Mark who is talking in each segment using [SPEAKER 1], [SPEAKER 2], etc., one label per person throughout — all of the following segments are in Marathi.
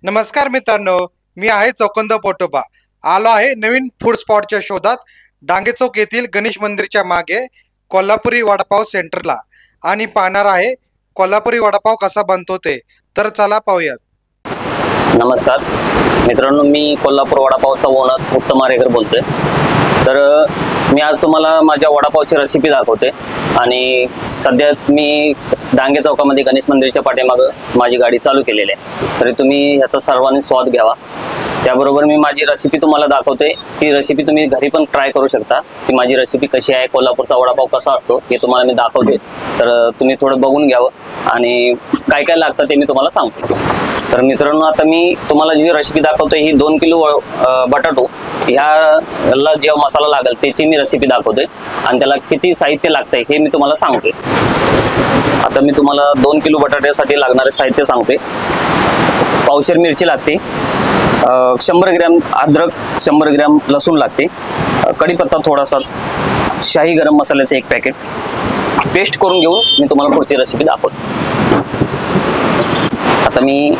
[SPEAKER 1] नमस्कार मित्रांनो, मी आहे चौकंद पोटोबा. आलो आहे नवीन फूड स्पॉटच्या शोधात. डांगे चौक येथील गणेश मंदिरच्या मागे कोल्हापुरी वडापाव सेंटरला आणि पाहणार आहे कोल्हापुरी वडापाव कसा बनतो ते. तर चला पाहूयात.
[SPEAKER 2] नमस्कार मित्रांनो, मी कोल्हापूर वडापावचा ओनर उत्तम आरेकर बोलतोय. तर मी आज तुम्हाला माझ्या वडापावची रेसिपी दाखवते आणि सध्या मी डांगे चौकामध्ये गणेश मंदिरच्या पाठीमागं माझी गाडी चालू केलेली आहे. तरी तुम्ही ह्याचा सर्वांनी स्वाद घ्यावा. त्याबरोबर मी माझी रेसिपी तुम्हाला दाखवते. ती रेसिपी तुम्ही घरी पण ट्राय करू शकता की माझी रेसिपी कशी आहे, कोल्हापूरचा वडापाव कसा असतो हे तुम्हाला मी दाखवते. तर तुम्ही थोडं बघून घ्यावं आणि काय काय लागतं ते मी तुम्हाला सांगतो. तर मित्रांनो, आता मी तुम्हाला जी रेसिपी दाखवतोय ही 2 किलो बटाटो ह्याला जे मसाला लागेल त्याची मी रेसिपी दाखवतोय आणि त्याला किती साहित्य लागतंय हे मी तुम्हाला सांगतोय. आता मी तुम्हाला 2 किलो बटाट्यासाठी लागणारे साहित्य सांगते. पावशेर मिरची लागते, 100 ग्रॅम अद्रक, 100 ग्रॅम लसूण लागते, कढीपत्ता थोडासा, शाही गरम मसाल्याचं 1 पॅकेट. पेस्ट करून घेऊन मी तुम्हाला पुढची रेसिपी दाखवतो. आता मी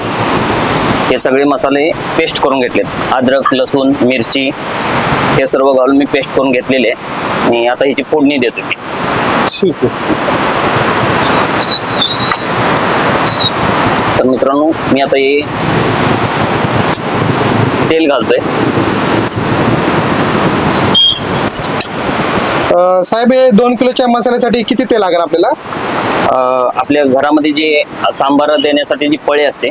[SPEAKER 2] हे सगळे मसाले पेस्ट करून घेतलेत. अद्रक, लसूण, मिरची हे सर्व घालून मी पेस्ट करून घेतलेले आहे आणि आता ह्याची फोडणी देतो मी.
[SPEAKER 1] ठीक आहे.
[SPEAKER 2] तर मित्रांनो, मी आता हे तेल घालतोय.
[SPEAKER 1] साहेब, हे 2 किलोच्या मसाल्यासाठी किती तेल लागेल आपल्याला?
[SPEAKER 2] आपल्या घरामध्ये जे सांबार देण्यासाठी जी पळे असते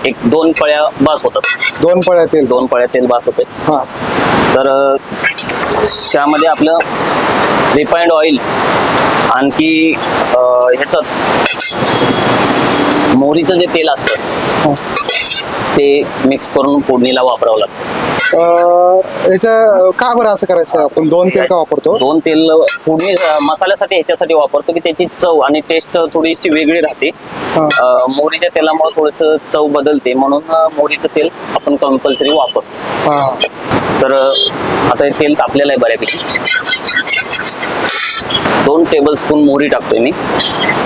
[SPEAKER 2] एक 2 पळ्या बास होतात.
[SPEAKER 1] 2 पळ्या तेल?
[SPEAKER 2] 2 पळ्या तेल बास होते. तर त्यामध्ये आपलं रिफाइंड ऑइल, आणखी ह्याचं मोहरीचं जे तेल असतं ते मिक्स करून फोडणीला वापरावं लागतं.
[SPEAKER 1] याच्या का बरं असं करायचं? आपण 2 तेल का वापरतो?
[SPEAKER 2] 2 तेल फोडणी मसाल्यासाठी ह्याच्यासाठी वापरतो की त्याची चव आणि टेस्ट थोडीशी वेगळी राहते. मोहरीच्या तेलामुळे थोडस चव बदलते, म्हणून मोहरीचं तेल आपण कंपल्सरी वापरतो. तर आता हे तेल तापलेलं आहे बऱ्यापैकी. 2 टेबलस्पून मोहरी टाकतोय मी.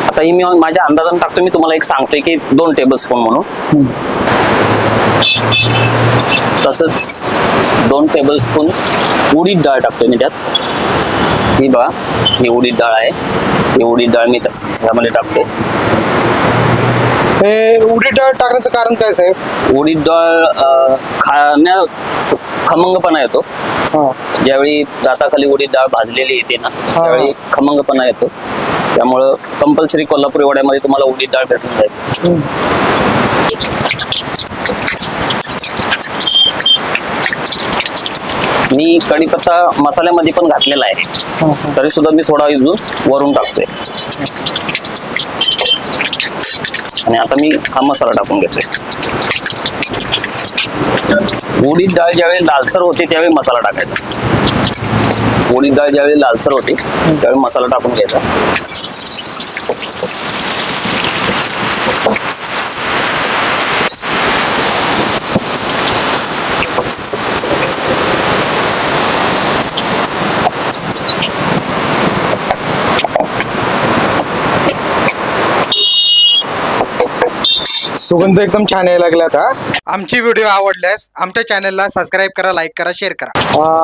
[SPEAKER 2] आता ही मी माझ्या अंदाजाने टाकतोय. मी तुम्हाला एक सांगतोय की 2 टेबलस्पून म्हणून. तसंच 2 टेबलस्पून उडीद डाळ टाकतोय मी त्यात. ही बघा, ही उडीद डाळ आहे. ही उडीद डाळ मी त्यामध्ये टाकते.
[SPEAKER 1] हे उडीद डाळ टाकण्याचं कारण काय साहेब?
[SPEAKER 2] उडीद डाळ खाण्यात खमंगपणा येतो. ज्यावेळी दाताखाली उडीद डाळ भाजलेली येते ना, त्यावेळी खमंगपणा येतो. त्यामुळं कंपल्सरी कोल्हापुरी वड्यामध्ये तुम्हाला उडीद डाळ भेटून जाईल. मी कढीपत्ता मसाल्यामध्ये पण घातलेला आहे, तरी सुद्धा मी थोडा अजून वरून टाकतोय. आणि आता मी हा मसाला टाकून घेतोय. उडीद डाळ ज्यावेळी लालसर होते त्यावेळी मसाला टाकायचा. उडीद डाळ ज्यावेळी लालसर होते त्यावेळी मसाला टाकून घ्यायचा.
[SPEAKER 1] सुगंध एकदम छान यायला लागला. आता आमची व्हिडिओ आवडल्यास आमच्या चॅनलला सबस्क्राईब करा, लाईक करा, शेअर करा.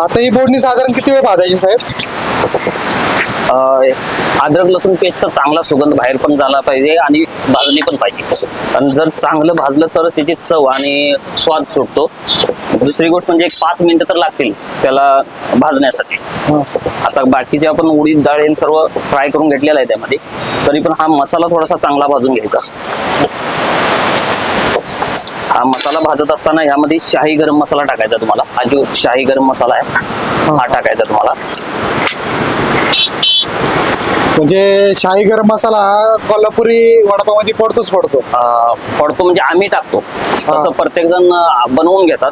[SPEAKER 1] आता ही फोडणी साधारण किती वेळ भाजायची साहेब?
[SPEAKER 2] अद्रक लसूण पेस्टचा चांगला सुगंध बाहेर पण झाला पाहिजे आणि भाजली पण पाहिजे. आणि जर चांगलं भाजलं तर त्याची चव आणि स्वाद सुटतो. दुसरी गोष्ट म्हणजे 5 मिनिटं तर लागतील त्याला भाजण्यासाठी. आता बाकीचे आपण उडीद डाळ हे सर्व फ्राय करून घेतलेलं आहे त्यामध्ये, तरी पण हा मसाला थोडासा चांगला भाजून घ्यायचा. हा मसाला भाजत असताना ह्यामध्ये शाही गरम मसाला टाकायचा तुम्हाला. हा जो शाही गरम मसाला आहे हा टाकायचा तुम्हाला.
[SPEAKER 1] म्हणजे शाही गरम मसाला कोल्हापुरी वडापावमध्ये पडतो
[SPEAKER 2] म्हणजे आम्ही टाकतो. तसं प्रत्येक जण बनवून घेतात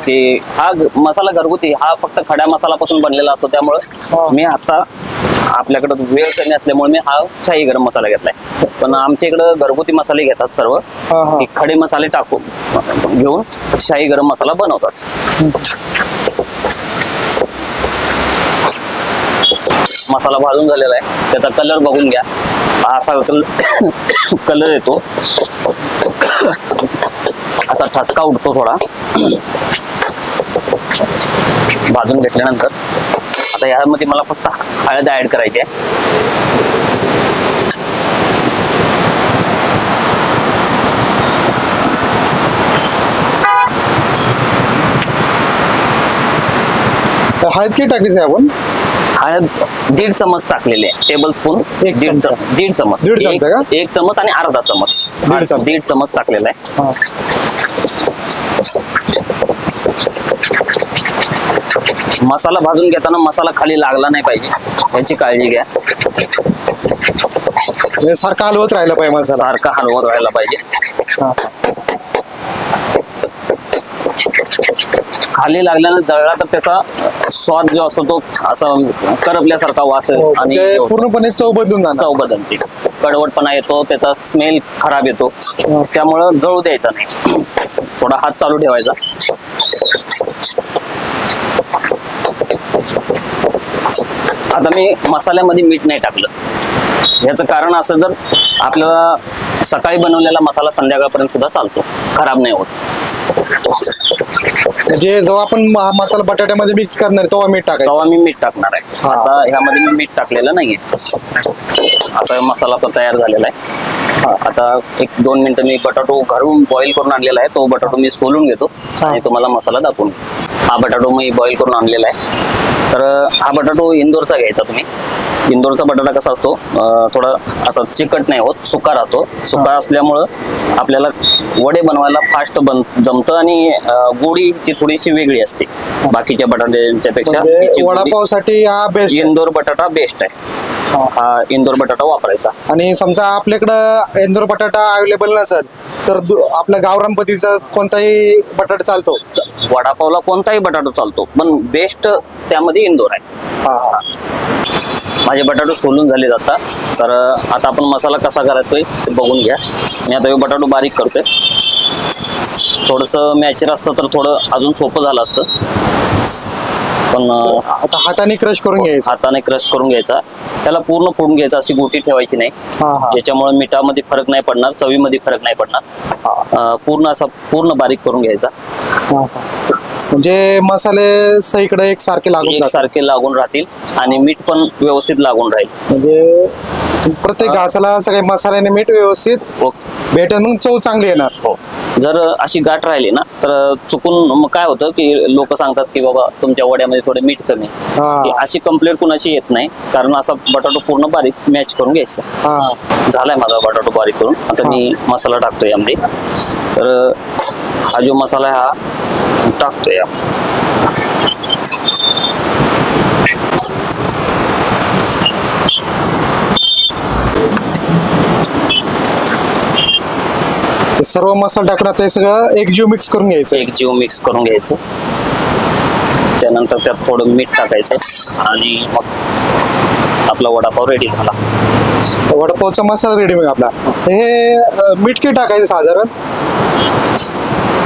[SPEAKER 2] की हा मसाला घरगुती, हा फक्त खड्या मसाल्यापासून बनलेला असतो. त्यामुळे मी आता आपल्याकडे वेळ कमी असल्यामुळे मी हा शाही गरम मसाला घेतलाय. पण आमच्या इकडे घरगुती मसाले घेतात सर्व. खडे मसाले टाकून घेऊन शाही गरम मसाला बनवतात. मसाला भाजून झालेला आहे, त्याचा कलर बघून घ्या. असा कलर येतो. असा ठसका उडतो थोडा भाजून घेतल्यानंतर. आता यामध्ये मला फक्त हळद ऍड करायची आहे.
[SPEAKER 1] हळद किती टाकायची आपण?
[SPEAKER 2] हळद 1.5 चमच टाकलेले आहे. टेबल स्पून 1.5 चमच. एक चमच आणि अर्धा चमच. 1.5 चमच टाकलेला आहे. मसाला भाजून घेताना मसाला खाली लागला नाही पाहिजे याची काळजी घ्या.
[SPEAKER 1] सारखा हलवत राहिला पाहिजे मसाला.
[SPEAKER 2] सारखा हलवत राहायला पाहिजे. खाली लागल्यानं जळला तर त्याचा स्वाद जो असतो तो असा करपल्यासारखा वास आणि
[SPEAKER 1] पूर्णपणे चव
[SPEAKER 2] बदलते. कडवटपणा येतो, त्याचा स्मेल खराब येतो. त्यामुळं जळू द्यायचा नाही. थोडा हात चालू ठेवायचा. आता मी मसाल्यामध्ये मीठ नाही टाकलं. याचं कारण असं, जर आपल्याला सकाळी बनवलेला मसाला संध्याकाळपर्यंत सुद्धा चालतो, खराब नाही होत.
[SPEAKER 1] म्हणजे जेव्हा आपण मसाला बटाट्यामध्ये मिक्स करणार तेव्हा मीठ टाकायचं.
[SPEAKER 2] तेव्हा मी मीठ टाकणार आहे. आता ह्यामध्ये मी मीठ टाकलेलं नाहीये. आता मसाला पण तयार झालेला आहे. आता 1-2 मिनिटं मी बटाटो घरून बॉईल करून आणलेला आहे. तो बटाटो मी सोलून घेतो आणि तुम्हाला मसाला दाखवून. हा बटाटो मी बॉईल करून आणलेला आहे. तर हा बटाटो इंदोरचा घ्यायचा तुम्ही. इंदोरचा बटाटा कसा असतो, थोडा असा चिकट नाही होत, सुका राहतो. सुका असल्यामुळं आपल्याला वडे बनवायला फास्ट जमतं आणि गोडीची थोडीशी वेगळी असते बाकीच्या बटाट्यांच्या पेक्षा.
[SPEAKER 1] वडापावसाठी हा बेस्ट,
[SPEAKER 2] इंदोर बटाटा बेस्ट आहे. हा इंदोर बटाटा वापरायचा.
[SPEAKER 1] आणि समजा आपल्याकडं इंदोर बटाटा अवेलेबल नसेल तर आपल्या गावरान पद्धतीचा कोणताही बटाटा चालतो.
[SPEAKER 2] वडापावला कोणताही बटाटा चालतो, पण बेस्ट त्यामध्ये इंदोर आहे. माझे बटाटो सोलून झाले जातात. तर आता आपण मसाला कसा करायचोय ते बघून घ्या. मी आता बटाटो बारीक करतोय. थोडंसं मॅचर असतं तर थोडं अजून सोपं झालं असतं, पण
[SPEAKER 1] आता हाताने क्रश करून घ्यायचं.
[SPEAKER 2] हाताने क्रश करून घ्यायचा. त्याला पूर्ण फोडून घ्यायचा, अशी गोटी ठेवायची नाही, ज्याच्यामुळे मिठामध्ये फरक नाही पडणार, चवीमध्ये फरक नाही पडणार. पूर्ण बारीक करून घ्यायचा.
[SPEAKER 1] म्हणजे मसाले सगळीकडे एकसारखे
[SPEAKER 2] लागून राहतील आणि मीठ पण व्यवस्थित लागून राहील.
[SPEAKER 1] म्हणजे प्रत्येक घासाला सगळे मसाल्याने मीठ व्यवस्थित भेटेल, मग चव चांगली येणार.
[SPEAKER 2] हो. जर अशी गाठ राहिली ना तर चुकून मग काय होतं की लोक सांगतात की बाबा तुमच्या वड्यामध्ये थोडे मीठ कमी. अशी कंप्लेंट कुणाची येत नाही, कारण असा बटाटो पूर्ण बारीक मॅच करून घ्यायचा. झालाय माझा बटाटो बारीक करून. आता मी मसाला टाकतोय यामध्ये. तर हा जो मसाला आहे हा टाकतोय या.
[SPEAKER 1] सर्व मसाला टाकून ते सगळं एकजीव मिक्स करून घ्यायचं.
[SPEAKER 2] त्यानंतर त्यात थोडं मीठ टाकायचं आणि मग आपला वडापाव रेडी झाला.
[SPEAKER 1] वडापावचा मसाला रेडी. मग आपला हे मीठ किती टाकायचं साधारण?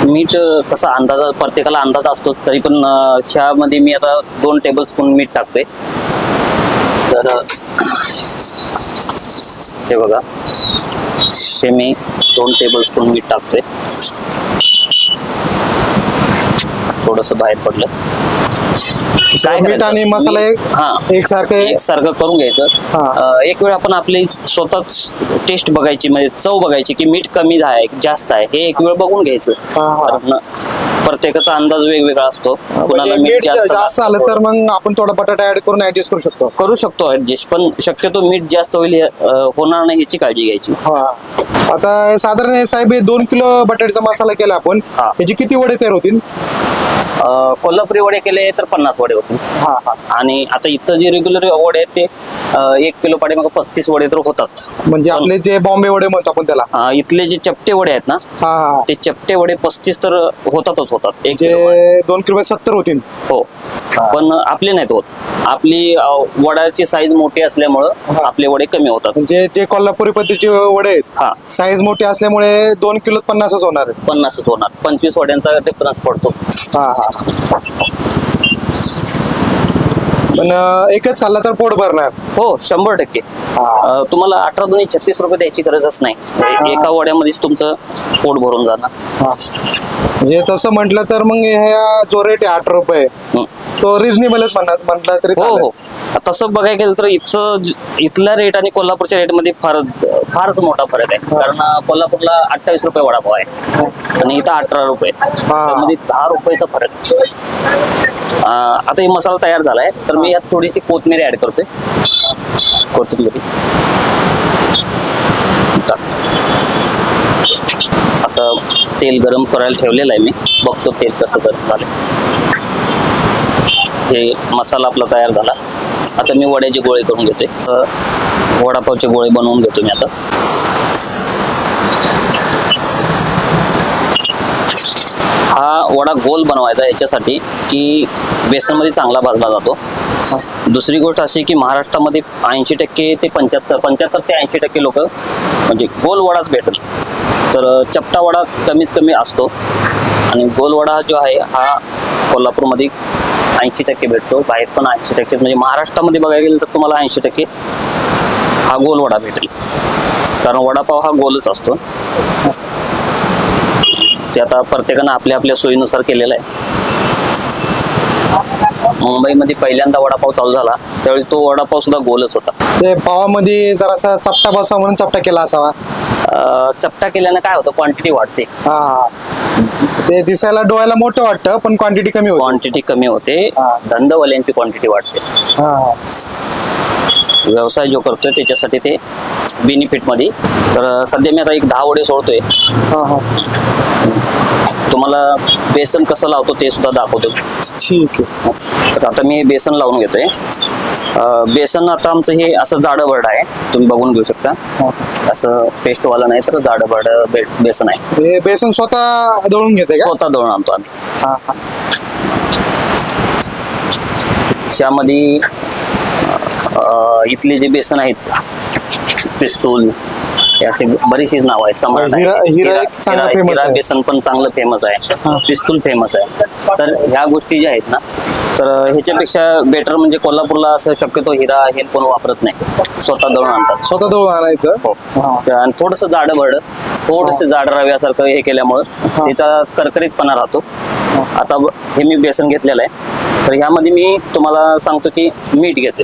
[SPEAKER 2] मीठ तसा अंदाजा प्रत्येकाला अंदाज असतोच, तरी पण ह्यामध्ये मी आता 2 टेबलस्पून मीठ टाकतोय. तर हे बघा, मी 2 टेबलस्पून मीठ टाकतोय. थोडस बाहेर पडलं.
[SPEAKER 1] काय मीठ आणि मसाला एकसारखं
[SPEAKER 2] करून घ्यायचं. एक वेळ आपण आपली स्वतःच टेस्ट बघायची, म्हणजे चव बघायची की मीठ कमी आहे जास्त आहे, हे एक वेळ बघून घ्यायचं. प्रत्येकाचा अंदाज वेगवेगळा असतो. कुणाला मीठ
[SPEAKER 1] जास्त आलं तर मग आपण थोडा बटाटा ऍड करून ऍडजस्ट करू शकतो
[SPEAKER 2] ऍडजस्ट. पण शक्यतो मीठ जास्त होणार नाही याची काळजी घ्यायची.
[SPEAKER 1] आता साधारण साहेब 2 किलो बटाट्याचा मसाला केला आपण, त्याची किती वडे तयार होतील?
[SPEAKER 2] कोल्हापुरी वडे केले तर 50 वडे होतील. आणि आता इथं जे रेग्युलर वडे आहेत ते 1 किलो पाठी मग 35 वडे तर होतात.
[SPEAKER 1] म्हणजे आपले जे बॉम्बे वडे म्हणतो आपण त्याला,
[SPEAKER 2] इथले जे चपटे वडे आहेत ना, ते चपटे वडे 35 तर होतातच.
[SPEAKER 1] 2 किलो 70 होतील.
[SPEAKER 2] हो, पण आपले नाहीत होत. आपली वड्याची साईज मोठी असल्यामुळं आपले वडे कमी होतात.
[SPEAKER 1] म्हणजे जे कोल्हापुरी पद्धतीचे वडे आहेत साईज मोठी असल्यामुळे 2 किलो 50च होणार.
[SPEAKER 2] 50च होणार. 25 वड्यांचा डिफरन्स पडतो.
[SPEAKER 1] पण एकच खाल्ला तर पोट भरणार.
[SPEAKER 2] हो 100%. तुम्हाला 18 दुनी 36 रुपये द्यायची गरजच नाही. एका वड्यामध्येच तुमचं पोट भरून जाणार.
[SPEAKER 1] म्हणजे तसं म्हटलं तर मग ह्या जो रेट आहे 8 रुपये तो रिझनेबलच म्हटलं तरी
[SPEAKER 2] हो हो. तसं बघायला गेलं तर इथल्या रेट आणि कोल्हापूरच्या रेट मध्ये फारच मोठा फरक आहे. कारण कोल्हापूरला 28 रुपये वडापाव आहे आणि इथं 18 रुपये, त्यामध्ये 10 रुपयाचा फरक. आता हे मसाला तयार झालाय तर मी यात थोडीशी कोथिंबीर ऍड करतोय. कोथिंबीर आता तेल गरम करायला ठेवलेलं आहे मी. बघतो तेल कसं गरम झालंय. हे मसाला आपला तयार झाला. आता मी वड्याचे गोळे करून घेतोय. वडापावचे गोळे बनवून घेतो मी आता. हा वडा गोल बनवायचा याच्यासाठी की बेसनमध्ये चांगला भाजला जातो. दुसरी गोष्ट अशी की महाराष्ट्रामध्ये 80% ते 75 ते 80% लोक म्हणजे गोल वडाच भेटल. तर चपटा वडा कमीत कमी असतो आणि गोल वडा जो आहे हा कोल्हापूरमध्ये 80% भेटतो. बाहेर पण 80%, म्हणजे महाराष्ट्रामध्ये बघायला गेलं तर तुम्हाला 80% हा गोल वडा भेटेल. कारण वडापाव हा गोलच असतो. ते आता प्रत्येकानं आपल्या आपल्या सोयीनुसार केलेला आहे. मुंबईमध्ये पहिल्यांदा वडापाव चालू झाला त्यावेळी तो वडापाव सुद्धा गोलच होता.
[SPEAKER 1] ते पावामध्ये जरासा चपटा बसावा म्हणून चपटा केला असावा.
[SPEAKER 2] चपटा केल्यानं काय होतं, क्वांटिटी वाढते.
[SPEAKER 1] ते दिसायला डोळ्याला मोठं वाटतं पण क्वांटिटी कमी होते.
[SPEAKER 2] क्वांटिटी कमी होते. धंदवाल्यांची क्वांटिटी वाढते. व्यवसाय जो करतोय त्याच्यासाठी ते बेनिफिट मध्ये. तर सध्या मी आता एक 10 वडे सोडतोय. तुम्हाला बेसन कसं लावतो ते सुद्धा दाखवतो.
[SPEAKER 1] ठीक आहे.
[SPEAKER 2] तर आता मी हे बेसन लावून घेतोय. बेसन आता आमचं हे असं जाडं भरड आहे, तुम्ही बघून घेऊ शकता. असं पेस्ट वाला नाही तर जाडं भरड बेसन आहे.
[SPEAKER 1] हे बेसन स्वतः दळून घेते का?
[SPEAKER 2] स्वतः दळून आणतो आम्ही. त्यामध्ये इथले जे बेसन आहेत, पिस्तूल, असे बरीचशी नाव आहेत. सम्राट हिरा बेसन पण चांगलं फेमस आहे. पिस्तूल फेमस आहे. तर ह्या गोष्टी ज्या आहेत ना, तर ह्याच्यापेक्षा बेटर म्हणजे कोल्हापूरला असं शक्यतो हिरा हे कोण वापरत नाही. स्वतः दळून आणतात.
[SPEAKER 1] स्वतः दळून आणायचं.
[SPEAKER 2] हो. आणि थोडस जाड भरड, थोडस जाड रव्यासारखं हे केल्यामुळं त्याचा करकरीतपणा राहतो. आता हे मी बेसन घेतलेलं आहे. तर ह्यामध्ये मी तुम्हाला सांगतो की मीठ घेते.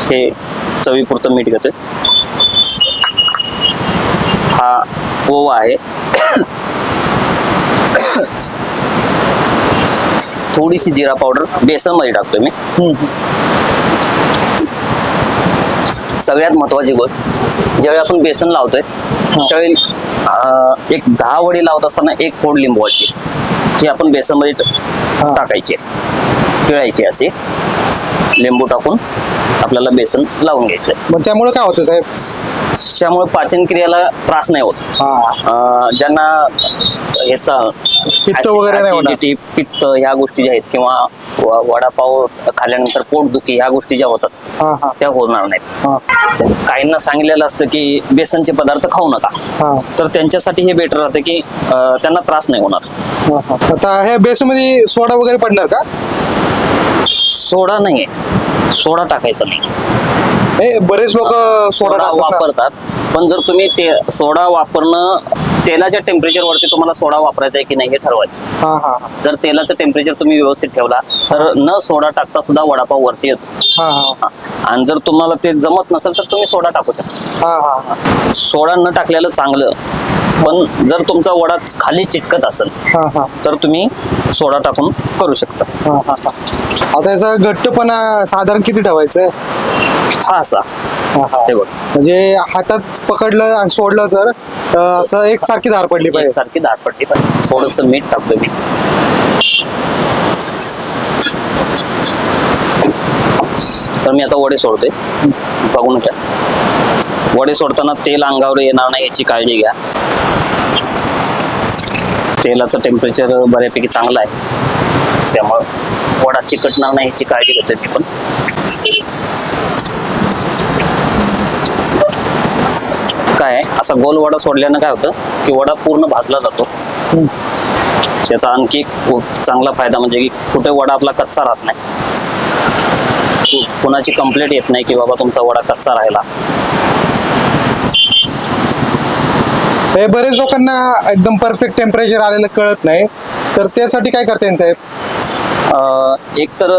[SPEAKER 2] हे चवीपुरतं मीठ घेतोय. हा ओवा आहे. थोडीशी जिरा पावडर बेसन मध्ये टाकतोय मी. सगळ्यात महत्वाची गोष्ट, ज्यावेळी आपण बेसन लावतोय त्यावेळी एक 10 वडी लावत असताना एक फोड लिंबवाची जी आपण बेसन मध्ये टाकायची, पिळायची. अशी लिंबू टाकून आपल्याला बेसन लावून घ्यायचंय.
[SPEAKER 1] मग त्यामुळे काय होतं साहेब?
[SPEAKER 2] त्यामुळे पाचन क्रियेला त्रास नाही होत. ज्यांना ह्याचा
[SPEAKER 1] पित्त वगैरे नाही होणार,
[SPEAKER 2] पित्त ह्या गोष्टी ज्या आहेत किंवा वडापाव खाल्ल्यानंतर पोटदुखी ह्या गोष्टी ज्या होतात त्या होणार नाहीत. काहींना सांगितलेलं असतं की बेसनचे पदार्थ खाऊ नका, तर त्यांच्यासाठी हे बेटर राहतं की त्यांना त्रास नाही होणार.
[SPEAKER 1] आता हे बेसन मध्ये सोडा वगैरे पडणार का?
[SPEAKER 2] सोडा नाहीये, सोडा टाकायचा नाही.
[SPEAKER 1] बरेच लोक सोडा
[SPEAKER 2] वापरतात, पण जर तुम्ही ते सोडा वापरणं, तेलाच्या टेम्परेचर वरती तुम्हाला सोडा वापरायचा आहे की नाही हे ठरवायचं. जर तेलाचं टेम्परेचर तुम्ही व्यवस्थित ठेवला तर न सोडा टाकता सुद्धा वडापाव वरती येतो. आणि जर तुम्हाला ते जमत नसेल तर तुम्ही सोडा टाकू शकता. सोडा न टाकलेलं चांगलं, पण जर तुमचा वडा खाली चिटकत असेल तर तुम्ही सोडा टाकून करू शकता.
[SPEAKER 1] आता याचा घट्टपणा साधारण किती ठेवायचं?
[SPEAKER 2] हा असा
[SPEAKER 1] म्हणजे हातात पकडलं आणि सोडलं तर असं एकसारखी धार पडली पाहिजे.
[SPEAKER 2] एकसारखी धार पडली पाहिजे. थोडस मीठ टाकतो मी. तर मी आता वडे सोडतोय, बघून घ्या. वडे सोडताना तेल अंगावर येणार नाही याची काळजी घ्या. तेलाचं टेम्परेचर बऱ्यापैकी चांगलं आहे, त्यामुळे वडा चिकटणार नाही याची काळजी घेतोय मी पण. काय असा गोल वडा सोडल्यानं काय होतं की वडा पूर्ण भाजला जातो. त्याचा आणखी एक चांगला फायदा म्हणजे की कुठे वडा आपला कच्चा राहत नाही. कोणाची कंप्लेंट येत नाही की बाबा तुमचा वडा कच्चा राहिला.
[SPEAKER 1] हे बरेच लोकांना एकदम परफेक्ट टेम्परेचर आलेलं कळत नाही, तर त्यासाठी काय करता येईल साहेब?
[SPEAKER 2] एक तर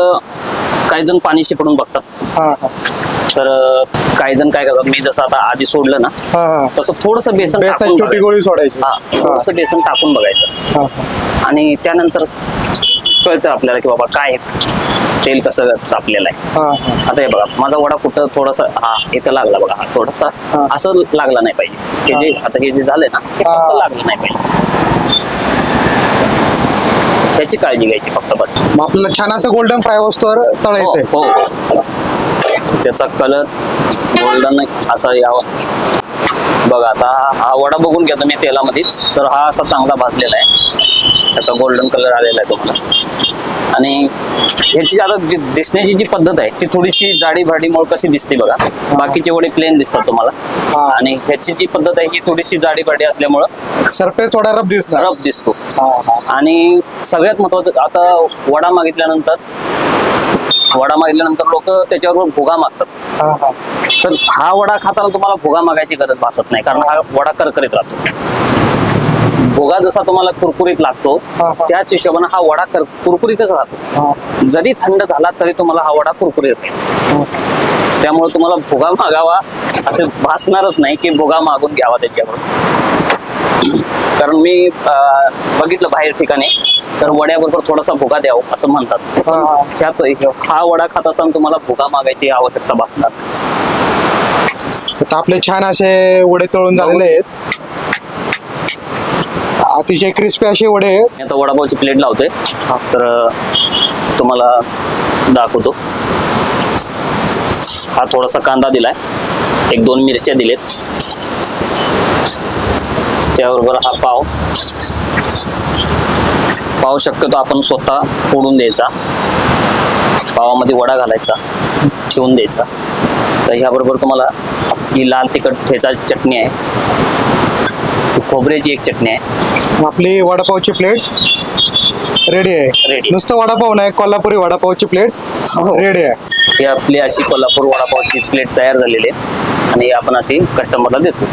[SPEAKER 2] काही जण पाणी शिपडून बघतात,
[SPEAKER 1] हां हां
[SPEAKER 2] तर काही जण काय करतात, मी जसं आता आधी सोडलं ना
[SPEAKER 1] हां हां
[SPEAKER 2] तसं थोडंसं बेसन
[SPEAKER 1] बेसनची
[SPEAKER 2] टाकून
[SPEAKER 1] छोटी
[SPEAKER 2] बघायचं.
[SPEAKER 1] गोळी सोडायची.
[SPEAKER 2] हा, थोडंसं बेसन टाकून बघायचं
[SPEAKER 1] हां हां
[SPEAKER 2] आणि त्यानंतर कळतं आपल्याला की बाबा काय तेल कसं तापलेलं आहे.
[SPEAKER 1] हां हां
[SPEAKER 2] आता हे बघा, माझा वडा कुठं थोडासा हा इथं लागला बघा, हा थोडासा
[SPEAKER 1] हा.
[SPEAKER 2] असं लागला नाही पाहिजे. हे जे आता हे जे झालंय ना ते
[SPEAKER 1] हा.
[SPEAKER 2] फक्त लागलं नाही पाहिजे, त्याची काळजी घ्यायची फक्त बस.
[SPEAKER 1] मग आपल्याला छान असं गोल्डन फ्राय वस्तूवर तळायचंय.
[SPEAKER 2] हो हो. त्याचा कलर गोल्डन असा यावा बघा. आता हा वडा बघून घ्या तुम्ही तेलामध्येच, तर हा असा चांगला भाजलेला आहे, त्याचा गोल्डन कलर आलेला आहे तुम्हाला. आणि ह्याची आता दिसण्याची जी पद्धत आहे ती थोडीशी जाडी भाडीमुळे कशी दिसते बघा, बाकीचे वडे प्लेन दिसतात तुम्हाला,
[SPEAKER 1] हा.
[SPEAKER 2] आणि ह्याची जी पद्धत आहे ही थोडीशी जाडी भाडी असल्यामुळं
[SPEAKER 1] सरफेस थोडा रफ दिसणार.
[SPEAKER 2] रफ दिसतो.
[SPEAKER 1] हां हां
[SPEAKER 2] आणि सगळ्यात महत्वाचं, आता वडा मागितल्यानंतर लोक त्याच्यावर भुगा मागतात.
[SPEAKER 1] हां हां
[SPEAKER 2] तर हा वडा खाताना तुम्हाला भुगा मागायची गरज भासत नाही, कारण हा वडा करकरीत राहतो. भुगा जसा तुम्हाला कुरकुरीत लागतो
[SPEAKER 1] हा, हा.
[SPEAKER 2] त्याच हिशोबाने हा वडा कुरकुरीतच राहतो.
[SPEAKER 1] हां
[SPEAKER 2] जरी थंड झाला तरी तुम्हाला हा वडा कुरकुरीत राहील.
[SPEAKER 1] हां
[SPEAKER 2] त्यामुळे तुम्हाला भुगा मागावा असे भासणारच नाही की भुगा मागून घ्यावा त्याच्यावर. कारण मी बघितलं बाहेर ठिकाणी, तर वड्याबरोबर थोडासा भुगा द्यावा असं म्हणतात.
[SPEAKER 1] हां हां
[SPEAKER 2] त्यात हा वडा खात असताना तुम्हाला भुगा मागायची आवश्यकता भासणार.
[SPEAKER 1] आता आपले छान असे वडे तळून झालेले आहेत, अतिशय क्रिस्पी असे वडे आहेत.
[SPEAKER 2] मी आता वडापावची प्लेट लावतोय, तर तुम्हाला दाखवतो. हा थोडासा कांदा दिलाय, 1-2 मिरच्या दिलेत, त्याबरोबर हा पाव शक्यतो आपण स्वतः फोडून द्यायचा, पावामध्ये वडा घालायचा, ठेवून द्यायचा. तर ह्याबरोबर तुम्हाला ही लाल तिखट ठेचा चटणी आहे, खोबऱ्याची एक चटणी आहे.
[SPEAKER 1] आपली वडापावची प्लेट रेडी आहे.
[SPEAKER 2] Ready.
[SPEAKER 1] नुसतं वडापाव नाही, कोल्हापुरी वडापावची प्लेट रेडी आहे.
[SPEAKER 2] ही आपली अशी कोल्हापूर वडापावची प्लेट तयार झालेली आहे आणि आपण अशी कस्टमरला देतो.